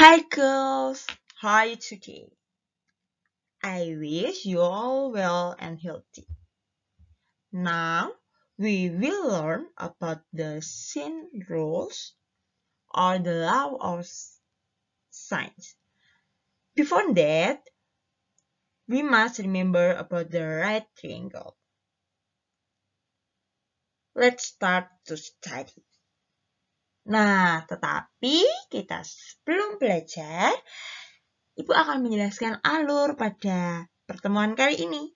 Hi girls, how are you today? I wish you all well and healthy. Now, we will learn about the sin rules or the law of science. Before that, we must remember about the right triangle. Let's start to study. Nah, tetapi kita sebelum belajar, Ibu akan menjelaskan alur pada pertemuan kali ini.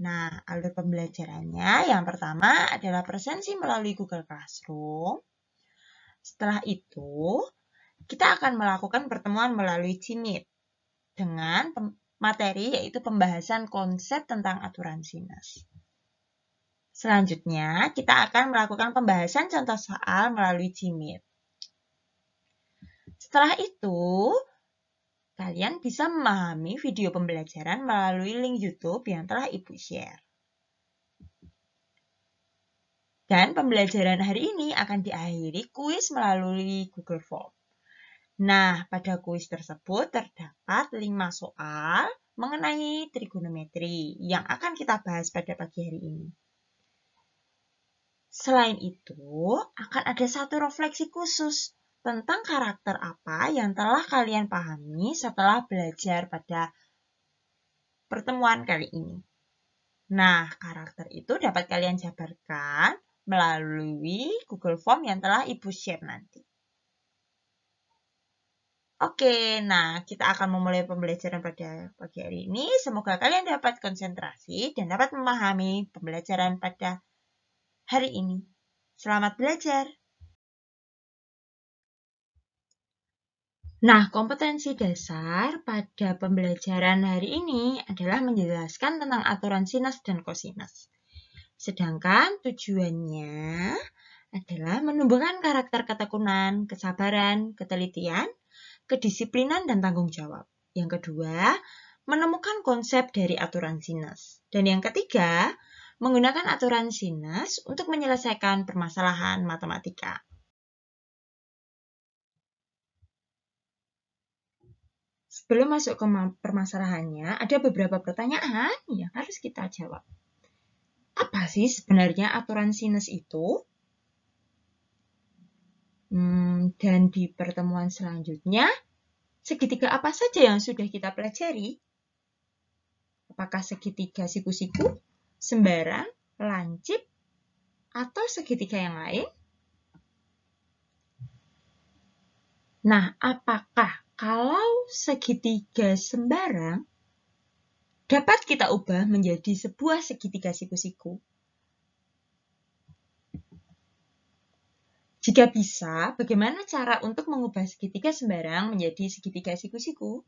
Nah, alur pembelajarannya yang pertama adalah presensi melalui Google Classroom. Setelah itu, kita akan melakukan pertemuan melalui Cmeet dengan materi yaitu pembahasan konsep tentang aturan sinus. Selanjutnya, kita akan melakukan pembahasan contoh soal melalui Cmeet. Setelah itu, kalian bisa memahami video pembelajaran melalui link YouTube yang telah Ibu share. Dan pembelajaran hari ini akan diakhiri kuis melalui Google Form. Nah, pada kuis tersebut terdapat 5 soal mengenai trigonometri yang akan kita bahas pada pagi hari ini. Selain itu, akan ada satu refleksi khusus tentang karakter apa yang telah kalian pahami setelah belajar pada pertemuan kali ini. Nah, karakter itu dapat kalian jabarkan melalui Google Form yang telah Ibu share nanti. Oke, nah kita akan memulai pembelajaran pada pagi hari ini. Semoga kalian dapat konsentrasi dan dapat memahami pembelajaran pada hari ini. Selamat belajar! Nah, kompetensi dasar pada pembelajaran hari ini adalah menjelaskan tentang aturan sinus dan kosinus. Sedangkan tujuannya adalah menumbuhkan karakter ketekunan, kesabaran, ketelitian, kedisiplinan, dan tanggung jawab. Yang kedua, menemukan konsep dari aturan sinus. Dan yang ketiga, menggunakan aturan sinus untuk menyelesaikan permasalahan matematika. Sebelum masuk ke permasalahannya, ada beberapa pertanyaan yang harus kita jawab. Apa sih sebenarnya aturan sinus itu? Dan di pertemuan selanjutnya, segitiga apa saja yang sudah kita pelajari? Apakah segitiga siku-siku, sembarang, lancip, atau segitiga yang lain? Nah, apakah kalau segitiga sembarang dapat kita ubah menjadi sebuah segitiga siku-siku? Jika bisa, bagaimana cara untuk mengubah segitiga sembarang menjadi segitiga siku-siku?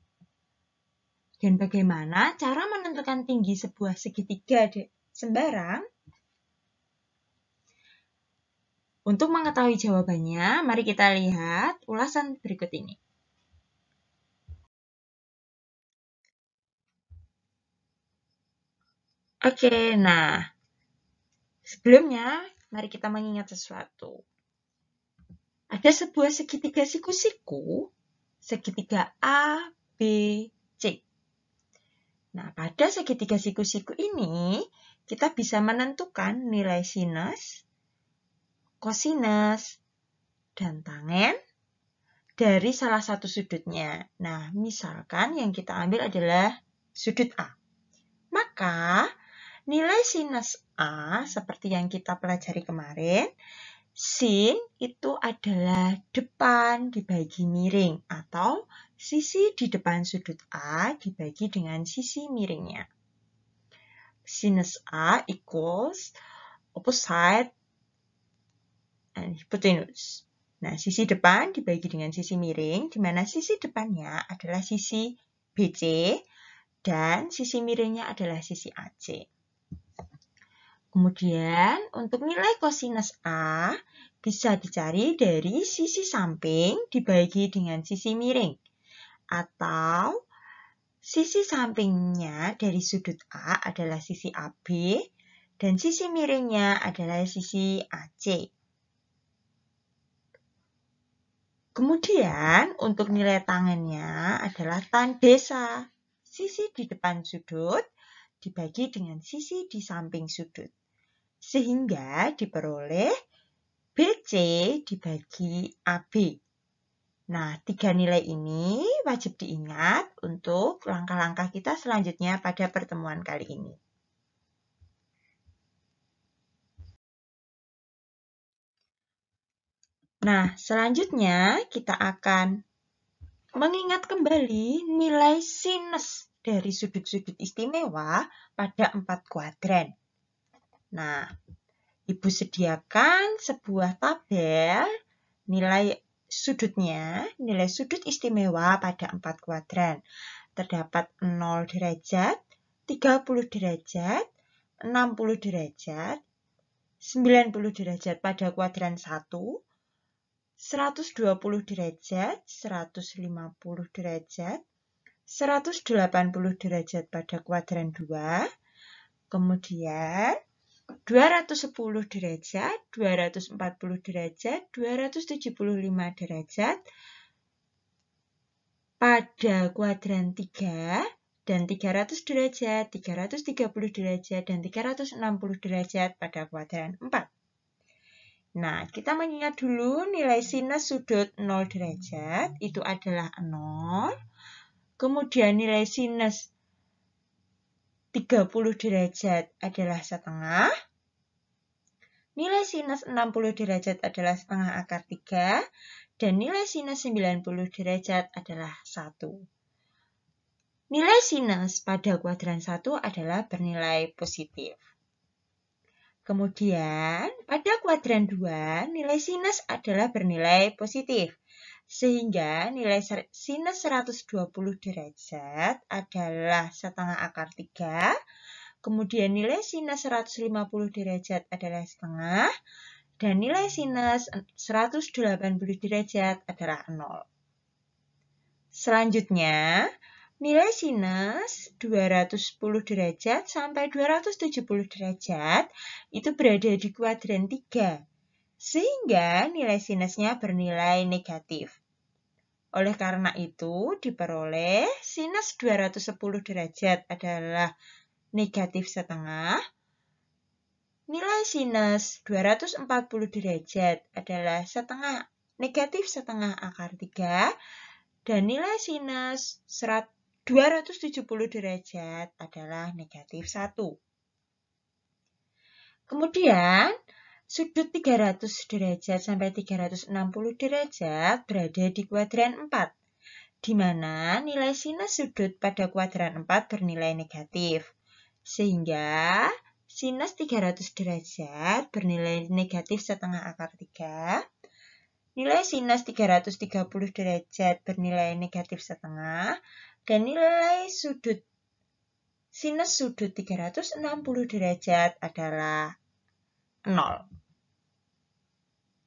Dan bagaimana cara menentukan tinggi sebuah segitiga sembarang? Untuk mengetahui jawabannya, mari kita lihat ulasan berikut ini. Oke, nah, sebelumnya mari kita mengingat sesuatu. Ada sebuah segitiga siku-siku, segitiga A, B, C. Nah, pada segitiga siku-siku ini, kita bisa menentukan nilai sinus, kosinus, dan tangen dari salah satu sudutnya. Nah, misalkan yang kita ambil adalah sudut A. Maka, nilai sinus A, seperti yang kita pelajari kemarin, sin itu adalah depan dibagi miring, atau sisi di depan sudut A dibagi dengan sisi miringnya. Sinus A equals opposite and hypotenuse. Nah, sisi depan dibagi dengan sisi miring, di mana sisi depannya adalah sisi BC dan sisi miringnya adalah sisi AC. Kemudian, untuk nilai kosinus A bisa dicari dari sisi samping dibagi dengan sisi miring, atau sisi sampingnya dari sudut A adalah sisi AB dan sisi miringnya adalah sisi AC. Kemudian untuk nilai tangennya adalah tan desa. Sisi di depan sudut dibagi dengan sisi di samping sudut. Sehingga diperoleh BC dibagi AB. Nah, 3 nilai ini wajib diingat untuk langkah-langkah kita selanjutnya pada pertemuan kali ini. Nah, selanjutnya kita akan mengingat kembali nilai sinus dari sudut-sudut istimewa pada 4 kuadran. Nah, Ibu sediakan sebuah tabel nilai sudutnya, nilai sudut istimewa pada 4 kuadran. Terdapat 0 derajat, 30 derajat, 60 derajat, 90 derajat pada kuadran 1, 120 derajat, 150 derajat, 180 derajat pada kuadran 2, kemudian 210 derajat, 240 derajat, 275 derajat pada kuadran 3, dan 300 derajat, 330 derajat, dan 360 derajat pada kuadran 4. Nah, kita mengingat dulu nilai sinus sudut 0 derajat, itu adalah 0. Kemudian nilai sinus 30 derajat adalah setengah. Nilai sinus 60 derajat adalah setengah akar 3. Dan nilai sinus 90 derajat adalah 1. Nilai sinus pada kuadran 1 adalah bernilai positif. Kemudian, pada kuadran 2, nilai sinus adalah bernilai positif. Sehingga nilai sinus 120 derajat adalah setengah akar 3. Kemudian nilai sinus 150 derajat adalah setengah. Dan nilai sinus 180 derajat adalah 0. Selanjutnya, nilai sinus 210 derajat sampai 270 derajat itu berada di kuadran 3, sehingga nilai sinusnya bernilai negatif. Oleh karena itu, diperoleh sinus 210 derajat adalah negatif setengah, nilai sinus 240 derajat adalah setengah negatif setengah akar 3, dan nilai sinus 270 derajat adalah negatif 1. Kemudian, sudut 300 derajat sampai 360 derajat berada di kuadran 4, di mana nilai sinus sudut pada kuadran 4 bernilai negatif. Sehingga sinus 300 derajat bernilai negatif setengah akar 3. Nilai sinus 330 derajat bernilai negatif setengah. Dan nilai sinus sudut 360 derajat adalah 0.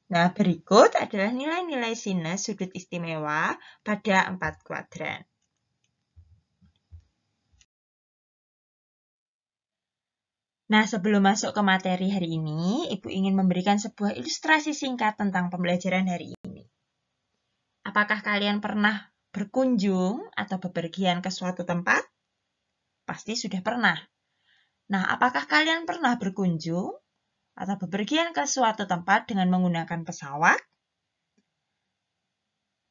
Nah, berikut adalah nilai-nilai sinus sudut istimewa pada 4 kuadran. Nah, sebelum masuk ke materi hari ini, Ibu ingin memberikan sebuah ilustrasi singkat tentang pembelajaran hari ini. Apakah kalian pernah berkunjung atau bepergian ke suatu tempat? Pasti sudah pernah. Nah, apakah kalian pernah berkunjung atau bepergian ke suatu tempat dengan menggunakan pesawat?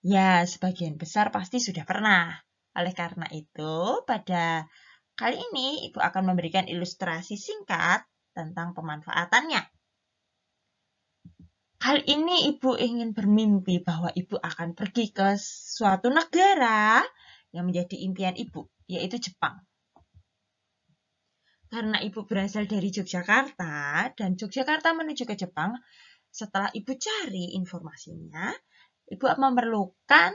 Ya, sebagian besar pasti sudah pernah. Oleh karena itu, pada kali ini Ibu akan memberikan ilustrasi singkat tentang pemanfaatannya. Hal ini Ibu ingin bermimpi bahwa Ibu akan pergi ke suatu negara yang menjadi impian Ibu, yaitu Jepang. Karena Ibu berasal dari Yogyakarta dan Yogyakarta menuju ke Jepang, setelah Ibu cari informasinya, Ibu memerlukan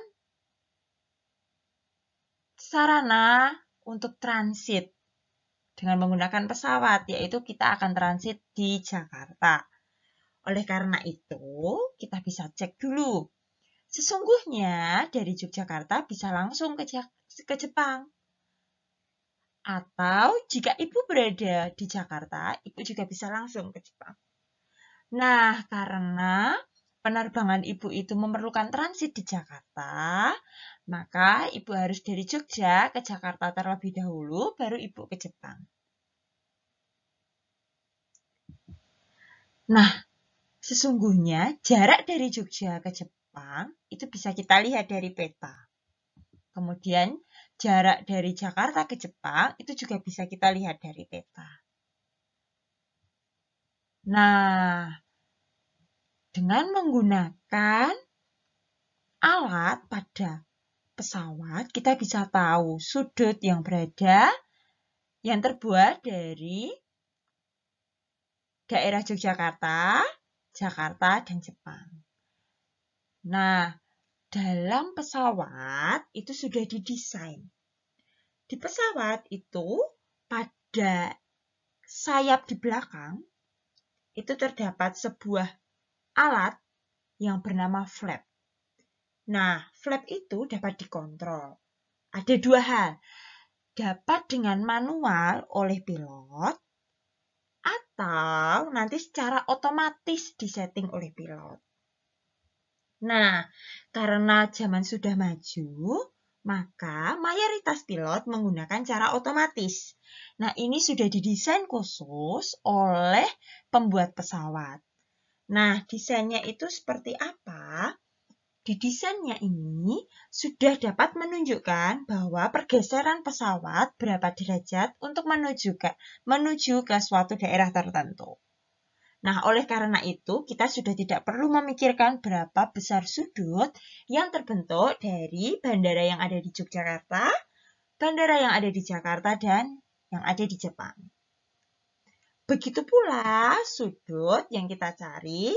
sarana untuk transit dengan menggunakan pesawat, yaitu kita akan transit di Jakarta. Oleh karena itu, kita bisa cek dulu. Sesungguhnya dari Yogyakarta bisa langsung ke Jepang. Atau jika Ibu berada di Jakarta, Ibu juga bisa langsung ke Jepang. Nah, karena penerbangan Ibu itu memerlukan transit di Jakarta, maka Ibu harus dari Jogja ke Jakarta terlebih dahulu, baru Ibu ke Jepang. Nah, sesungguhnya jarak dari Jogja ke Jepang itu bisa kita lihat dari peta. Kemudian jarak dari Jakarta ke Jepang itu juga bisa kita lihat dari peta. Nah, dengan menggunakan alat pada pesawat, kita bisa tahu sudut yang terbuat dari daerah Yogyakarta, Jakarta, dan Jepang. Nah, dalam pesawat itu sudah didesain. Di pesawat itu pada sayap di belakang itu terdapat sebuah alat yang bernama flap. Nah, flap itu dapat dikontrol. Ada dua hal. Dapat dengan manual oleh pilot atau nanti secara otomatis disetting oleh pilot. Nah, karena zaman sudah maju, maka mayoritas pilot menggunakan cara otomatis. Nah, ini sudah didesain khusus oleh pembuat pesawat. Nah, desainnya itu seperti apa? Di desainnya ini sudah dapat menunjukkan bahwa pergeseran pesawat berapa derajat untuk menuju ke suatu daerah tertentu. Nah, oleh karena itu, kita sudah tidak perlu memikirkan berapa besar sudut yang terbentuk dari bandara yang ada di Yogyakarta, bandara yang ada di Jakarta, dan yang ada di Jepang. Begitu pula sudut yang kita cari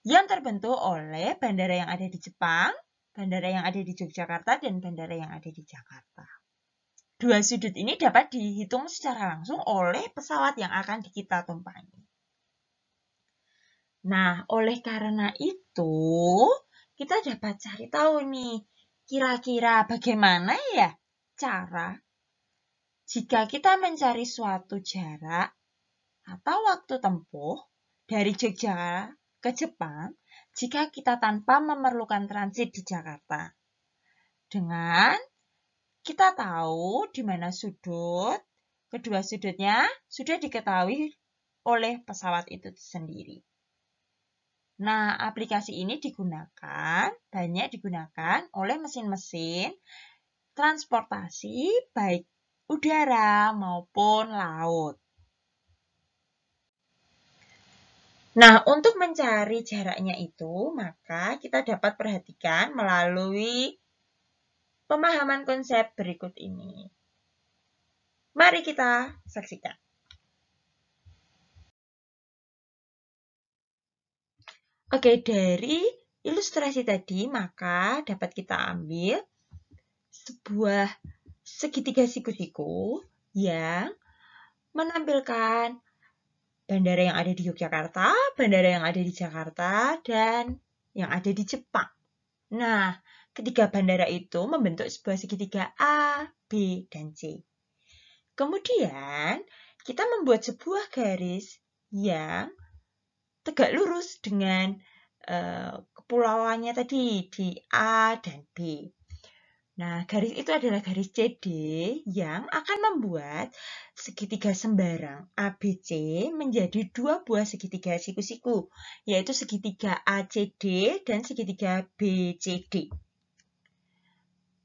yang terbentuk oleh bandara yang ada di Jepang, bandara yang ada di Yogyakarta, dan bandara yang ada di Jakarta. Dua sudut ini dapat dihitung secara langsung oleh pesawat yang akan kita tumpangi. Nah, oleh karena itu, kita dapat cari tahu nih, kira-kira bagaimana ya cara jika kita mencari suatu jarak atau waktu tempuh dari Jogja ke Jepang, jika kita tanpa memerlukan transit di Jakarta. Dengan kita tahu di mana sudut, kedua sudutnya sudah diketahui oleh pesawat itu sendiri. Nah, aplikasi ini banyak digunakan oleh mesin-mesin transportasi baik udara maupun laut. Nah, untuk mencari jaraknya itu, maka kita dapat perhatikan melalui pemahaman konsep berikut ini. Mari kita saksikan. Oke, dari ilustrasi tadi, maka dapat kita ambil sebuah segitiga siku-siku yang menampilkan bandara yang ada di Yogyakarta, bandara yang ada di Jakarta, dan yang ada di Jepang. Nah, ketiga bandara itu membentuk sebuah segitiga A, B, dan C. Kemudian, kita membuat sebuah garis yang tegak lurus dengan kepulauannya tadi di A dan B. Nah, garis itu adalah garis CD yang akan membuat segitiga sembarang ABC menjadi dua buah segitiga siku-siku, yaitu segitiga ACD dan segitiga BCD.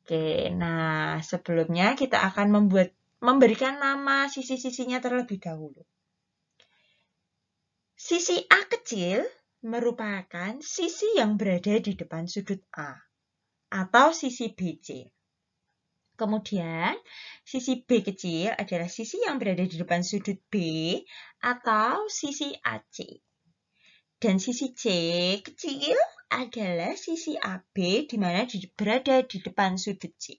Oke, nah sebelumnya kita akan memberikan nama sisi-sisinya terlebih dahulu. Sisi A kecil merupakan sisi yang berada di depan sudut A atau sisi BC. Kemudian, sisi B kecil adalah sisi yang berada di depan sudut B atau sisi AC. Dan sisi C kecil adalah sisi AB di mana berada di depan sudut C.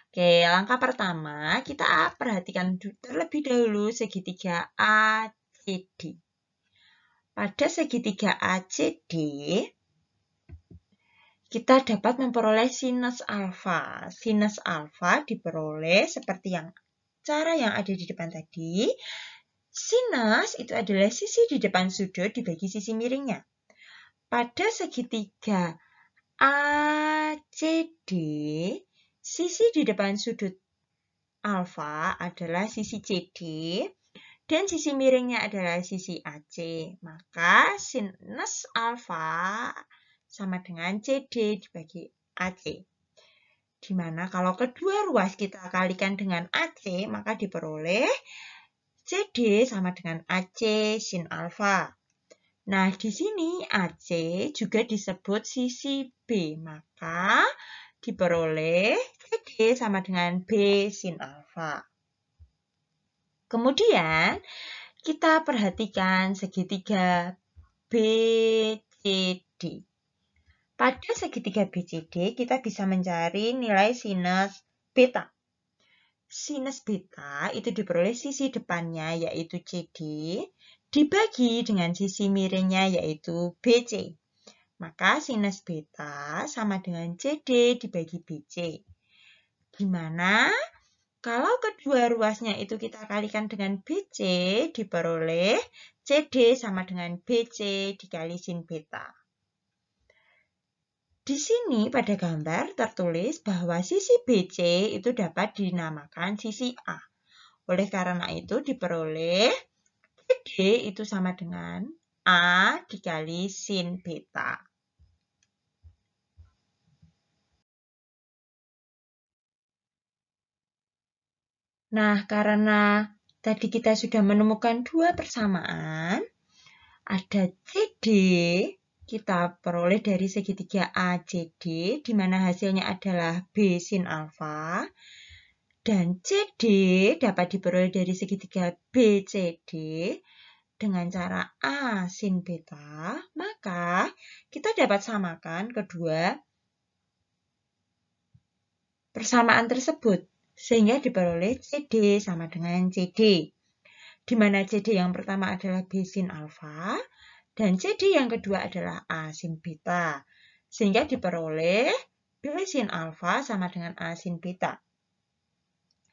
Oke, langkah pertama kita perhatikan terlebih dahulu segitiga ACD. Pada segitiga ACD, kita dapat memperoleh sinus alfa. Sinus alfa diperoleh seperti cara yang ada di depan tadi. Sinus itu adalah sisi di depan sudut dibagi sisi miringnya. pada segitiga ACD, sisi di depan sudut alfa adalah sisi CD, dan sisi miringnya adalah sisi AC. Maka sinus alfa sama dengan CD dibagi AC. Di mana kalau kedua ruas kita kalikan dengan AC, maka diperoleh CD sama dengan AC sin alfa. Nah, di sini AC juga disebut sisi B, maka diperoleh CD sama dengan B sin alfa. Kemudian, kita perhatikan segitiga BCD. Pada segitiga BCD, kita bisa mencari nilai sinus beta. Sinus beta itu diperoleh sisi depannya, yaitu CD, dibagi dengan sisi miringnya, yaitu BC. Maka sinus beta sama dengan CD dibagi BC. Gimana? Kalau kedua ruasnya itu kita kalikan dengan BC, diperoleh CD sama dengan BC dikali sin beta. Di sini pada gambar tertulis bahwa sisi BC itu dapat dinamakan sisi A. Oleh karena itu diperoleh CD itu sama dengan A dikali sin beta. Nah, karena tadi kita sudah menemukan dua persamaan, ada CD, kita peroleh dari segitiga ACD, di mana hasilnya adalah B sin alfa, dan CD dapat diperoleh dari segitiga BCD dengan cara A sin beta, maka kita dapat samakan kedua persamaan tersebut, sehingga diperoleh CD sama dengan CD, di mana CD yang pertama adalah B sin alfa, dan CD yang kedua adalah A sin beta, sehingga diperoleh B sin alfa sama dengan A sin beta.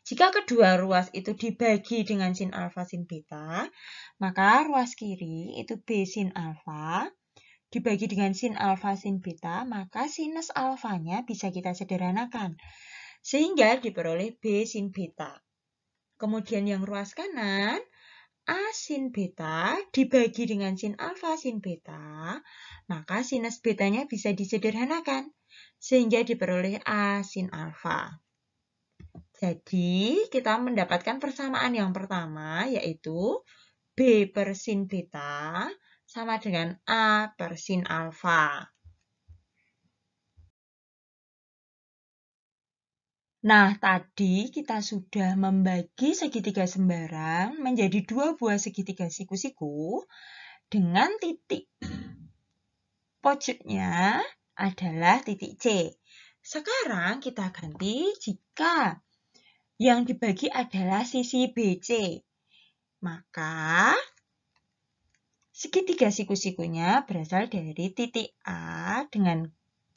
Jika kedua ruas itu dibagi dengan sin alfa sin beta, maka ruas kiri itu B sin alfa, dibagi dengan sin alfa sin beta, maka sinus alfanya bisa kita sederhanakan, sehingga diperoleh B sin beta. Kemudian yang ruas kanan, A sin beta dibagi dengan sin alfa sin beta, maka sinus betanya bisa disederhanakan, sehingga diperoleh A sin alfa. Jadi, kita mendapatkan persamaan yang pertama, yaitu B per sin beta sama dengan A per sin alfa. Nah, tadi kita sudah membagi segitiga sembarang menjadi dua buah segitiga siku-siku dengan titik pojoknya adalah titik C. Sekarang kita ganti jika yang dibagi adalah sisi BC. Maka segitiga siku-sikunya berasal dari titik A dengan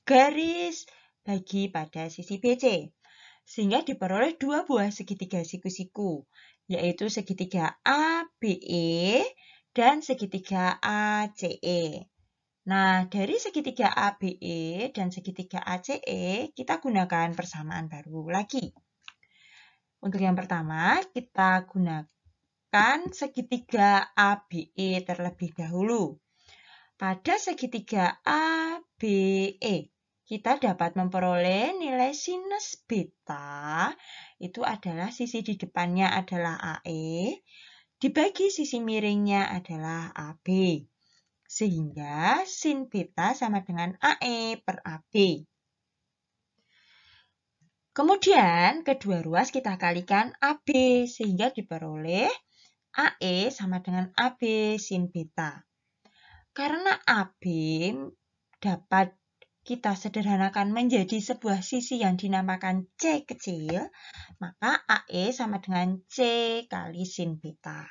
garis bagi pada sisi BC. Sehingga diperoleh dua buah segitiga siku-siku, yaitu segitiga ABE dan segitiga ACE. Nah, dari segitiga ABE dan segitiga ACE, kita gunakan persamaan baru lagi. Untuk yang pertama, kita gunakan segitiga ABE terlebih dahulu. Pada segitiga ABE, kita dapat memperoleh nilai sinus beta, itu adalah sisi di depannya adalah AE, dibagi sisi miringnya adalah AB. Sehingga sin beta sama dengan AE per AB. Kemudian, kedua ruas kita kalikan AB, sehingga diperoleh AE sama dengan AB sin beta. Karena AB dapat kita sederhanakan menjadi sebuah sisi yang dinamakan C kecil, maka AE sama dengan C kali sin beta.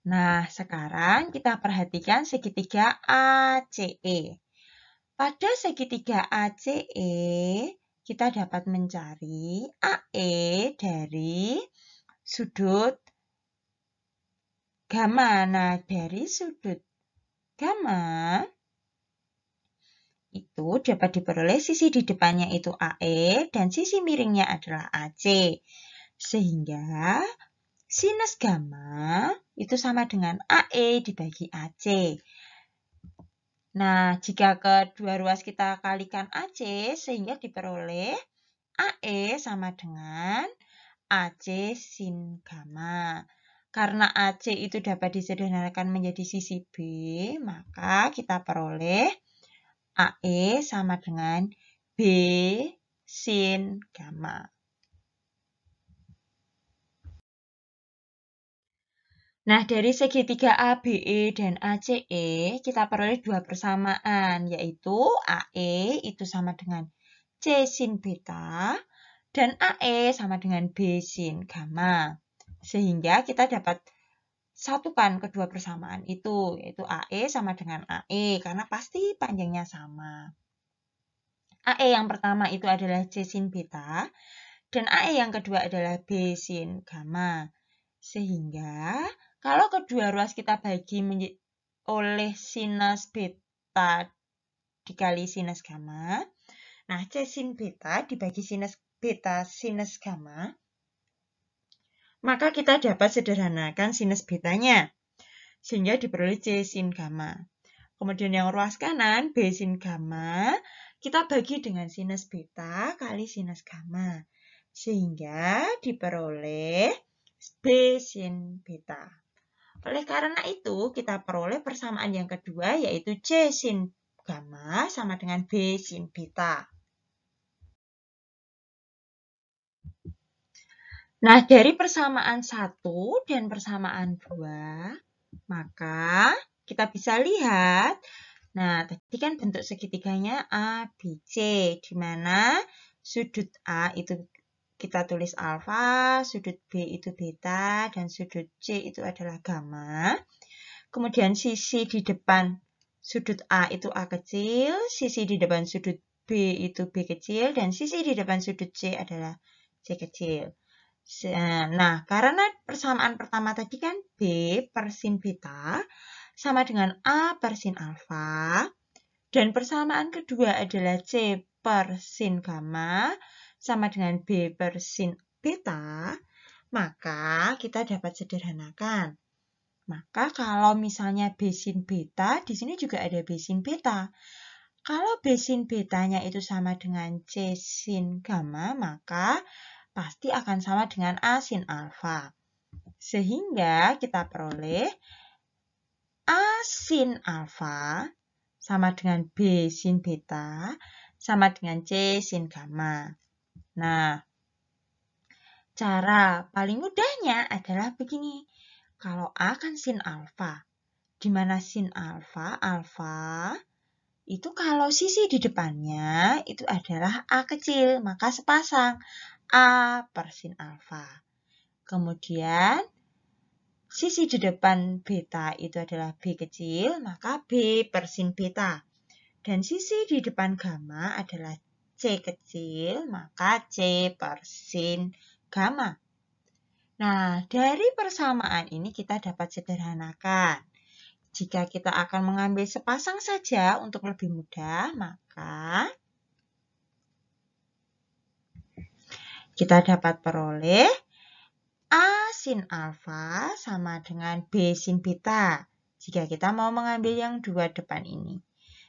Nah, sekarang kita perhatikan segitiga ACE. Pada segitiga ACE, kita dapat mencari AE dari sudut gamma. Nah, dari sudut gamma, itu dapat diperoleh sisi di depannya itu AE dan sisi miringnya adalah AC. Sehingga sinus gamma itu sama dengan AE dibagi AC. Nah, jika kedua ruas kita kalikan AC, sehingga diperoleh AE sama dengan AC sin gamma. Karena AC itu dapat disederhanakan menjadi sisi B, maka kita peroleh AE sama dengan B sin gamma. Nah, dari segitiga ABE dan ACE, kita peroleh dua persamaan, yaitu AE itu sama dengan C sin beta, dan AE sama dengan B sin gamma. Sehingga kita dapat satukan kedua persamaan itu, yaitu AE sama dengan AE, karena pasti panjangnya sama. AE yang pertama itu adalah C sin beta, dan AE yang kedua adalah B sin gamma. Sehingga kalau kedua ruas kita bagi oleh sinus beta dikali sinus gamma, nah C sin beta dibagi sinus beta sinus gamma, maka kita dapat sederhanakan sinus betanya, sehingga diperoleh C sin gamma. Kemudian yang ruas kanan, B sin gamma, kita bagi dengan sinus beta kali sinus gamma, sehingga diperoleh B sin beta. Oleh karena itu, kita peroleh persamaan yang kedua, yaitu C sin gamma sama dengan B sin beta. Nah, dari persamaan 1 dan persamaan 2, maka kita bisa lihat, nah tadi kan bentuk segitiganya ABC, di mana sudut A itu kita tulis alfa, sudut B itu beta, dan sudut C itu adalah gamma. Kemudian sisi di depan sudut A itu A kecil, sisi di depan sudut B itu B kecil, dan sisi di depan sudut C adalah C kecil. Nah, karena persamaan pertama tadi kan B per sin beta sama dengan A per sin alfa, dan persamaan kedua adalah C per sin gamma sama dengan B per sin beta, maka kita dapat sederhanakan. Maka kalau misalnya B sin beta, di sini juga ada B sin beta. Kalau B sin betanya itu sama dengan C sin gamma, maka pasti akan sama dengan A sin alfa. Sehingga kita peroleh A sin alfa sama dengan B sin beta sama dengan C sin gamma. Nah, cara paling mudahnya adalah begini. Kalau A kan sin alfa, di mana sin alfa itu kalau sisi di depannya itu adalah A kecil, maka sepasang A per sin alfa. Kemudian sisi di depan beta itu adalah B kecil, maka B per sin beta. Dan sisi di depan gamma adalah C kecil, maka C per sin gamma. Nah, dari persamaan ini kita dapat sederhanakan. Jika kita akan mengambil sepasang saja untuk lebih mudah, maka kita dapat peroleh A sin alfa sama dengan B sin beta. Jika kita mau mengambil yang dua depan ini.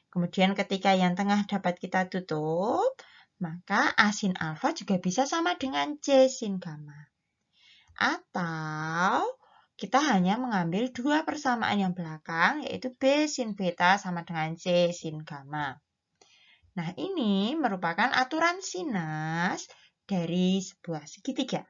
Kemudian ketika yang tengah dapat kita tutup, maka A sin alfa juga bisa sama dengan C sin gamma. Atau kita hanya mengambil dua persamaan yang belakang, yaitu B sin beta sama dengan C sin gamma. Nah, ini merupakan aturan sinus dari sebuah segitiga.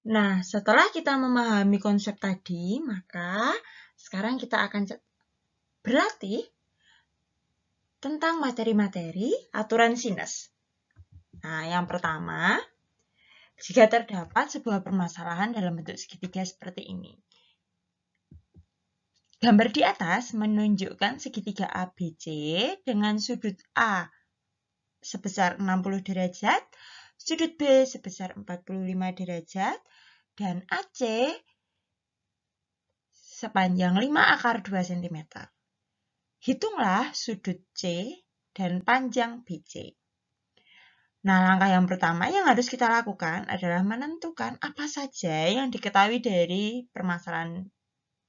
Nah, setelah kita memahami konsep tadi, maka sekarang kita akan berlatih tentang materi-materi aturan sinus. Nah, yang pertama, jika terdapat sebuah permasalahan dalam bentuk segitiga seperti ini. Gambar di atas menunjukkan segitiga ABC dengan sudut A sebesar 60 derajat, sudut B sebesar 45 derajat, dan AC sepanjang 5/2 cm. Hitunglah sudut C dan panjang BC. Nah, langkah yang pertama yang harus kita lakukan adalah menentukan apa saja yang diketahui dari permasalahan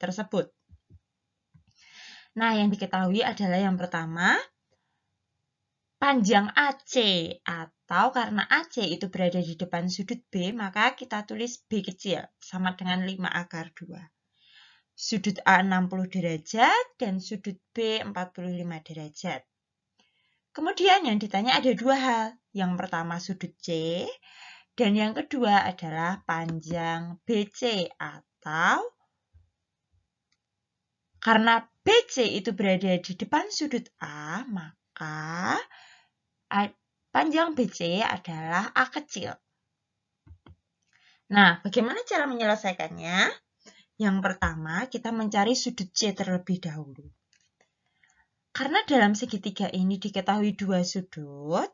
tersebut. Nah, yang diketahui adalah yang pertama, panjang AC, atau karena AC itu berada di depan sudut B, maka kita tulis B kecil sama dengan 5/2. Sudut A 60 derajat dan sudut B 45 derajat. Kemudian yang ditanya ada dua hal. Yang pertama sudut C, dan yang kedua adalah panjang BC, atau karena BC itu berada di depan sudut A, maka panjang BC adalah A kecil. Nah, bagaimana cara menyelesaikannya? Yang pertama, kita mencari sudut C terlebih dahulu. Karena dalam segitiga ini diketahui dua sudut,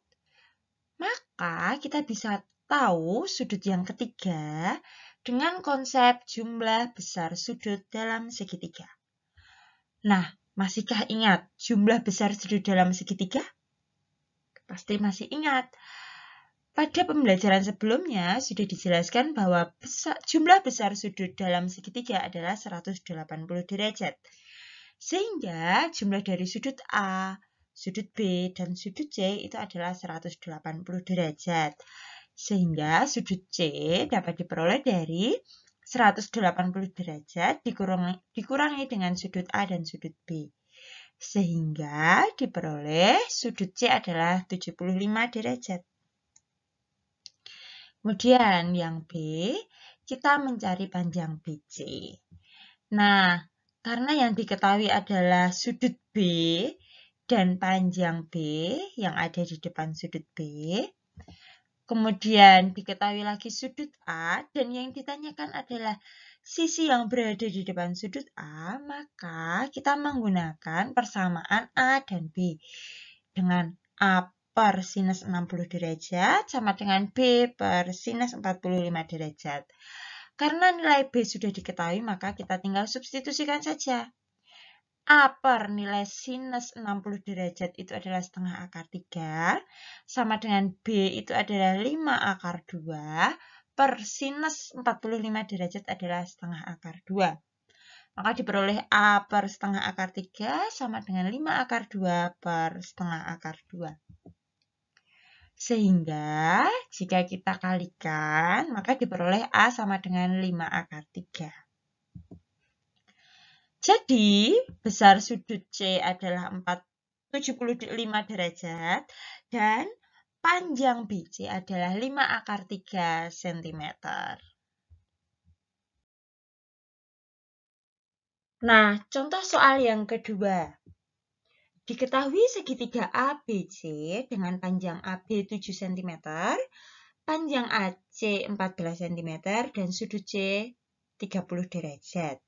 maka kita bisa tahu sudut yang ketiga dengan konsep jumlah besar sudut dalam segitiga. Nah, masihkah ingat jumlah besar sudut dalam segitiga? Pasti masih ingat. Pada pembelajaran sebelumnya sudah dijelaskan bahwa jumlah besar sudut dalam segitiga adalah 180 derajat. Sehingga jumlah dari sudut A, sudut B, dan sudut C itu adalah 180 derajat. Sehingga sudut C dapat diperoleh dari 180 derajat dikurangi dengan sudut A dan sudut B. Sehingga diperoleh sudut C adalah 75 derajat. Kemudian yang B, kita mencari panjang BC. Nah, karena yang diketahui adalah sudut B dan panjang B yang ada di depan sudut B. Kemudian diketahui lagi sudut A dan yang ditanyakan adalah sisi yang berada di depan sudut A, maka kita menggunakan persamaan A dan B. Dengan A per sinus 60 derajat sama dengan B per sinus 45 derajat. Karena nilai B sudah diketahui, maka kita tinggal substitusikan saja. A per nilai sinus 60 derajat itu adalah setengah akar 3, sama dengan B itu adalah 5/2, per sinus 45 derajat adalah setengah akar 2. Maka diperoleh A per setengah akar 3 sama dengan 5/2 per setengah akar 2. Sehingga jika kita kalikan, maka diperoleh A sama dengan 5/3. Jadi, besar sudut C adalah 75 derajat dan panjang BC adalah 5/3 cm. Nah, contoh soal yang kedua. Diketahui segitiga ABC dengan panjang AB 7 cm, panjang AC 14 cm, dan sudut C 30 derajat.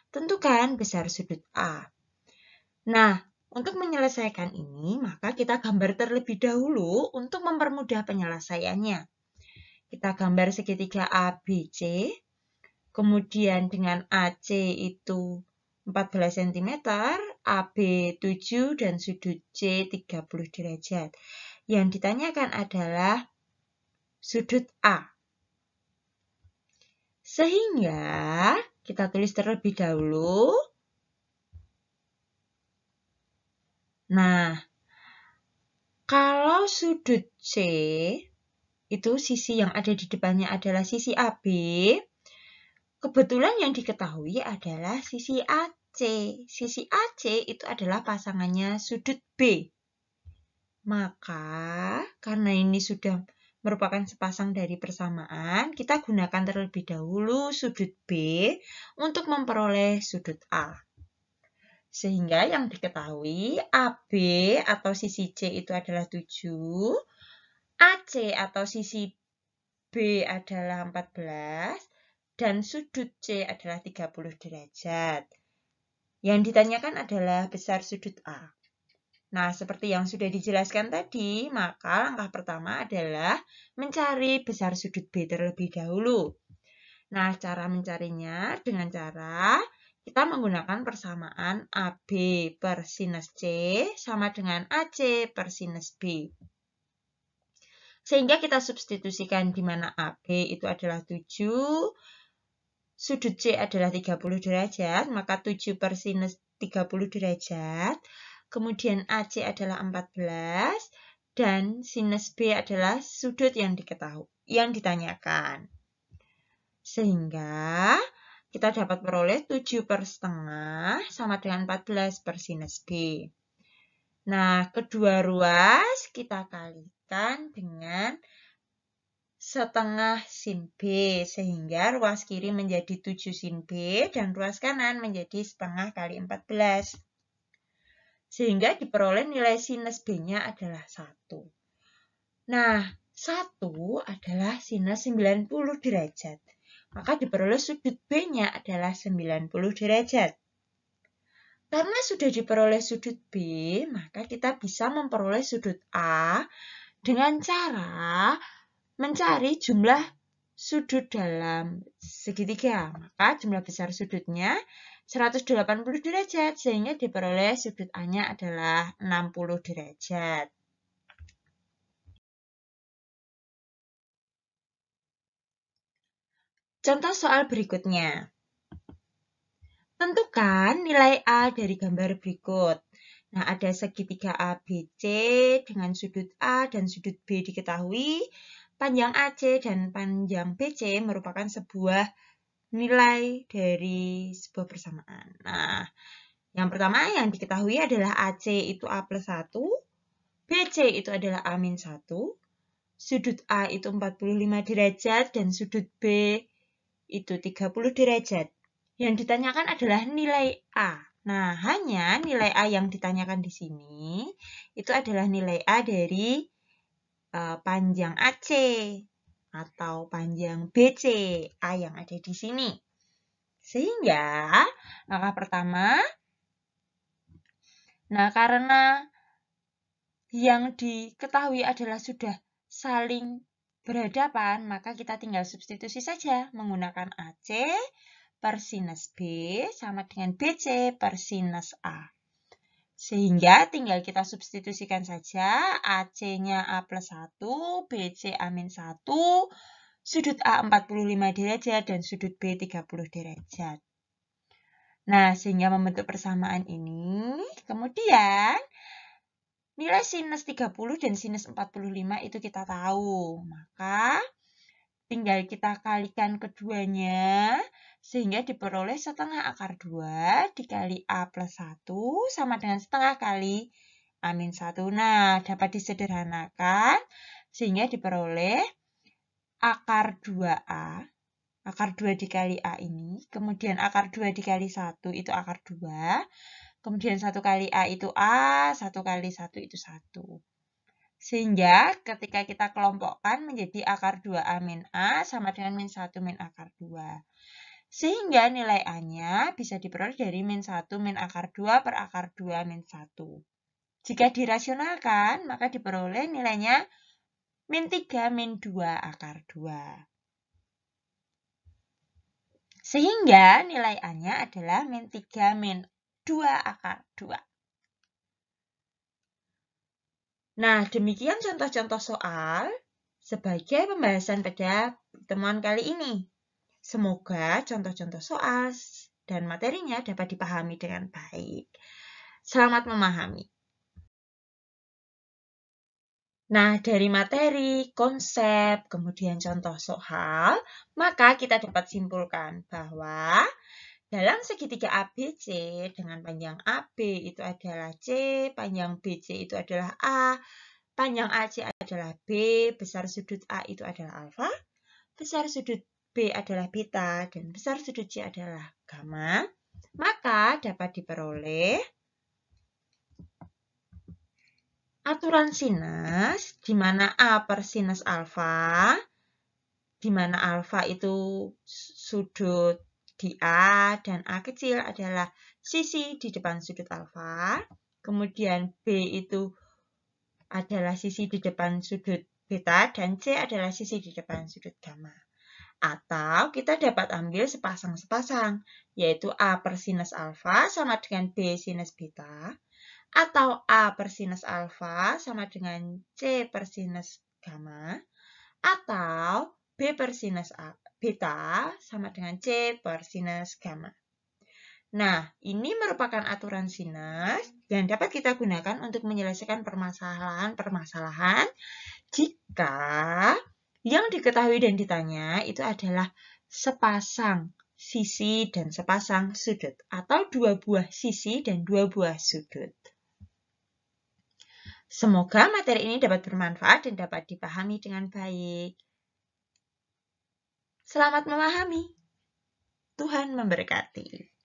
Tentukan besar sudut A. Nah, untuk menyelesaikan ini, maka kita gambar terlebih dahulu untuk mempermudah penyelesaiannya. Kita gambar segitiga ABC, kemudian dengan AC itu 14 cm, AB 7 dan sudut C 30 derajat. Yang ditanyakan adalah sudut A. Sehingga kita tulis terlebih dahulu. Nah, kalau sudut C itu sisi yang ada di depannya adalah sisi AB, kebetulan yang diketahui adalah sisi AC. Sisi AC itu adalah pasangannya sudut B. Maka, karena ini sudah merupakan sepasang dari persamaan, kita gunakan terlebih dahulu sudut B untuk memperoleh sudut A. Sehingga yang diketahui AB atau sisi C itu adalah 7, AC atau sisi B adalah 14, dan sudut C adalah 30 derajat. Yang ditanyakan adalah besar sudut A. Nah, seperti yang sudah dijelaskan tadi, maka langkah pertama adalah mencari besar sudut B terlebih dahulu. Nah, cara mencarinya dengan cara kita menggunakan persamaan AB per sinus C sama dengan AC per sinus B. Sehingga kita substitusikan di mana AB itu adalah 7, sudut C adalah 30 derajat, maka 7 per sinus 30 derajat. Kemudian AC adalah 14, dan sinus B adalah sudut yang ditanyakan. Sehingga kita dapat peroleh 7 per setengah sama dengan 14 per sinus B. Nah, kedua ruas kita kalikan dengan setengah sin B, sehingga ruas kiri menjadi 7 sin B, dan ruas kanan menjadi setengah kali 14. Sehingga diperoleh nilai sinus B-nya adalah 1. Nah, 1 adalah sinus 90 derajat. Maka diperoleh sudut B-nya adalah 90 derajat. Karena sudah diperoleh sudut B, maka kita bisa memperoleh sudut A dengan cara mencari jumlah sudut dalam segitiga. Maka jumlah besar sudutnya 180 derajat, sehingga diperoleh sudut A-nya adalah 60 derajat. Contoh soal berikutnya. Tentukan nilai A dari gambar berikut. Nah, ada segitiga ABC dengan sudut A dan sudut B diketahui. Panjang AC dan panjang BC merupakan sebuah nilai dari sebuah persamaan. Nah, yang pertama yang diketahui adalah AC itu A plus 1, BC itu adalah A-1, sudut A itu 45 derajat, dan sudut B itu 30 derajat. Yang ditanyakan adalah nilai A. Nah, hanya nilai A yang ditanyakan di sini itu adalah nilai A dari panjang AC atau panjang BC, A yang ada di sini. Sehingga langkah pertama, nah karena yang diketahui adalah sudah saling berhadapan, maka kita tinggal substitusi saja menggunakan AC per sinus B sama dengan BC per sinus A. Sehingga tinggal kita substitusikan saja AC-nya A plus 1, BC A-1, sudut A 45 derajat, dan sudut B 30 derajat. Nah, sehingga membentuk persamaan ini, kemudian nilai sinus 30 dan sinus 45 itu kita tahu. Maka tinggal kita kalikan keduanya, sehingga diperoleh setengah akar 2 dikali A plus 1 sama dengan setengah kali A-1. Nah, dapat disederhanakan, sehingga diperoleh akar 2A. Akar 2 dikali A ini, kemudian akar 2 dikali 1 itu akar 2, kemudian 1 kali A itu A, 1 kali 1 itu 1. Sehingga ketika kita kelompokkan menjadi akar 2A min A sama dengan min 1 min akar 2. Sehingga nilai A-nya bisa diperoleh dari min 1 min akar 2 per akar 2 min 1. Jika dirasionalkan, maka diperoleh nilainya min 3 min 2 akar 2. Sehingga nilai A-nya adalah min 3 min 2 akar 2. Nah, demikian contoh-contoh soal sebagai pembahasan pada pertemuan kali ini. Semoga contoh-contoh soal dan materinya dapat dipahami dengan baik. Selamat memahami. Nah, dari materi, konsep, kemudian contoh soal, maka kita dapat simpulkan bahwa dalam segitiga ABC dengan panjang AB itu adalah C, panjang BC itu adalah A, panjang AC adalah B, besar sudut A itu adalah alfa, besar sudut B adalah beta, dan besar sudut C adalah gamma. Maka dapat diperoleh aturan sinus di mana A per sinus alfa, di mana alfa itu sudut di A dan A kecil adalah sisi di depan sudut alfa. Kemudian B itu adalah sisi di depan sudut beta dan C adalah sisi di depan sudut gamma. Atau kita dapat ambil sepasang-sepasang, yaitu A per sinus alfa sama dengan B sinus beta, atau A per sinus alfa sama dengan C per sinus gamma, atau B per sinus beta sama dengan C per sinus gamma. Nah, ini merupakan aturan sinus yang dapat kita gunakan untuk menyelesaikan permasalahan-permasalahan jika yang diketahui dan ditanya itu adalah sepasang sisi dan sepasang sudut, atau dua buah sisi dan dua buah sudut. Semoga materi ini dapat bermanfaat dan dapat dipahami dengan baik. Selamat memahami. Tuhan memberkati.